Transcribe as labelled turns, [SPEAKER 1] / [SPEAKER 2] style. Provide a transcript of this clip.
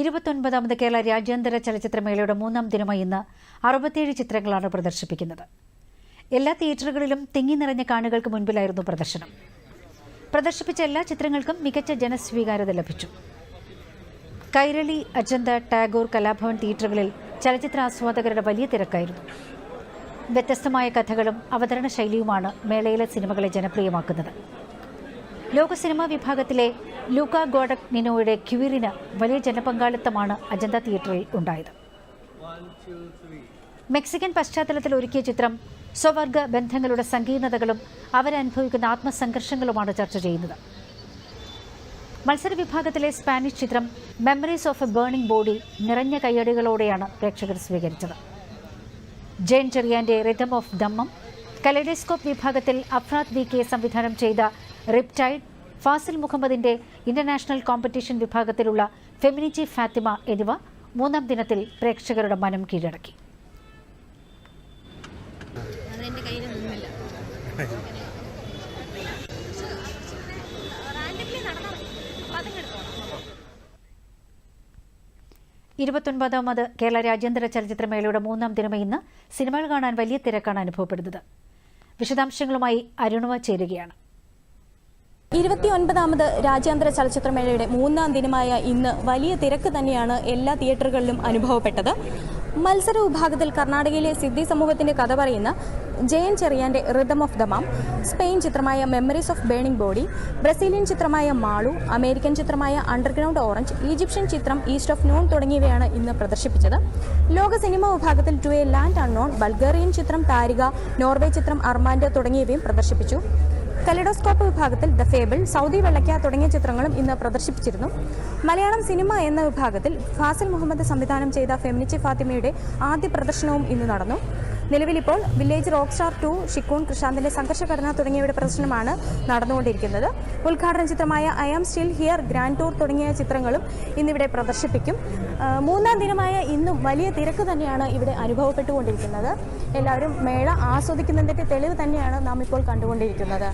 [SPEAKER 1] 29ാമത് കേരള രാജ്യാന്തര ചലച്ചിത്രമേളയുടെ 3ാം ദിനമായ ഇന്ന് 67 ചിത്രങ്ങളാണ് പ്രദർശിപ്പിക്കുന്നത്. എല്ലാ തിയേറ്ററുകളിലും തിങ്ങി നിറഞ്ഞ കാണികൾക്ക് മുൻപിലായിരുന്നു പ്രദർശനം. പ്രദർശിപ്പിച്ച എല്ലാ ചിത്രങ്ങൾക്കും മികച്ച ജനസ്വീകാര്യത ലഭിച്ചു. കൈരളി, അജന്ത, ടാഗോർ, കലാഭവൻ തിയേറ്ററുകളിൽ ചലച്ചിത്ര ആസ്വാദകരുടെ വലിയ തിരക്കായിരുന്നു. വ്യത്യസ്തമായ കഥകളും അവതരണ ശൈലിയുമാണ് മേളയിലെ സിനിമകളെ ജനപ്രിയമാക്കുന്നത്. ലോക സിനിമാ വിഭാഗത്തിലെ ലൂക്ക ഗോഡഗ്നിനോയുടെ ക്യൂറിന് വലിയ ജനപങ്കാളിത്തമാണ് അജന്ത തിയേറ്ററിൽ ഉണ്ടായത്. മെക്സിക്കൻ പശ്ചാത്തലത്തിൽ ഒരുക്കിയ ചിത്രം സ്വവർഗ ബന്ധങ്ങളുടെ സങ്കീർണതകളും അവരനുഭവിക്കുന്ന ആത്മസംഘർഷങ്ങളുമാണ് ചർച്ച ചെയ്യുന്നത്. മത്സര വിഭാഗത്തിലെ സ്പാനിഷ് ചിത്രം memories of A burning body നിറഞ്ഞ കയ്യടികളോടെയാണ് പ്രേക്ഷകർ സ്വീകരിച്ചത്. ജയൻ ചെറിയാന്റെ റിതം ഓഫ് ദമ്മം, കലൈഡോസ്കോപ്പ് വിഭാഗത്തിൽ അഫ്രാദ് വി കെ സംവിധാനം ചെയ്ത റിപ്റ്റൈഡ്, ഫാസിൽ മുഹമ്മദിന്റെ ഇന്റർനാഷണൽ കോമ്പറ്റീഷൻ വിഭാഗത്തിലുള്ള ഫെമിനിറ്റി ഫാത്തിമ എന്നിവ 3ാം ദിനത്തിൽ പ്രേക്ഷകരുടെ മനം കീഴടക്കി. ഇരുപത്തൊൻപതാമത് കേരള രാജ്യാന്തര ചലച്ചിത്രമേളയുടെ 3ാം ദിനമായ ഇന്ന് സിനിമകൾ കാണാൻ വലിയ തിരക്കാണ് അനുഭവപ്പെടുന്നത്. വിശദാംശങ്ങളുമായി അരുണവ ചേരുകയാണ്.
[SPEAKER 2] 29ാമത് രാജ്യാന്തര ചലച്ചിത്രമേളയുടെ 3ാം ദിനമായ ഇന്ന് വലിയ തിരക്ക് തന്നെയാണ് എല്ലാ തിയേറ്ററുകളിലും അനുഭവപ്പെട്ടത്. മത്സര വിഭാഗത്തിൽ കർണാടകയിലെ സിദ്ധി സമൂഹത്തിന്റെ കഥ പറയുന്ന ജയൻ ചെറിയാന്റെ റിതം ഓഫ് ദമാം, സ്പെയിൻ ചിത്രമായ memories of burning body, Brazilian ചിത്രമായ മാളു, അമേരിക്കൻ ചിത്രമായ അണ്ടർഗ്രൗണ്ട് ഓറഞ്ച്, ഈജിപ്ഷ്യൻ ചിത്രം ഈസ്റ്റ് ഓഫ് നോൺ തുടങ്ങിയവയാണ് ഇന്ന് പ്രദർശിപ്പിച്ചത്. ലോക സിനിമാ വിഭാഗത്തിൽ to a land unknown, Bulgarian ചിത്രം താരിക, നോർവേ ചിത്രം അർമാൻഡ് തുടങ്ങിയവയും പ്രദർശിപ്പിച്ചു. കലൈഡോസ്കോപ്പ് വിഭാഗത്തിൽ ദ ഫേബിൾ, സൗദി വെള്ളയ്ക്ക തുടങ്ങിയ ചിത്രങ്ങളും ഇന്ന് പ്രദർശിപ്പിച്ചിരുന്നു. മലയാളം സിനിമ എന്ന വിഭാഗത്തിൽ ഫാസിൽ മുഹമ്മദ് സംവിധാനം ചെയ്ത ഫെമിനിറ്റി ഫാത്തിമയുടെ ആദ്യ പ്രദർശനവും ഇന്ന് നടന്നു. നിലവിലിപ്പോൾ വില്ലേജ് റോക്ക് സ്റ്റാർ 2, ഷിക്കൂൺ, കൃഷാന്തിന്റെ സംഘർഷഘടന തുടങ്ങിയവയുടെ പ്രദർശനമാണ് നടന്നുകൊണ്ടിരിക്കുന്നത്. ഉദ്ഘാടന ചിത്രമായ I am still here, grand tour തുടങ്ങിയ ചിത്രങ്ങളും ഇന്നിവിടെ പ്രദർശിപ്പിക്കും. 3ാം ദിനമായ ഇന്നും വലിയ തിരക്ക് തന്നെയാണ് ഇവിടെ അനുഭവപ്പെട്ടുകൊണ്ടിരിക്കുന്നത്. എല്ലാവരും മേള ആസ്വദിക്കുന്നതിന്റെ തെളിവ് തന്നെയാണ് നാം ഇപ്പോൾ കണ്ടുകൊണ്ടിരിക്കുന്നത്.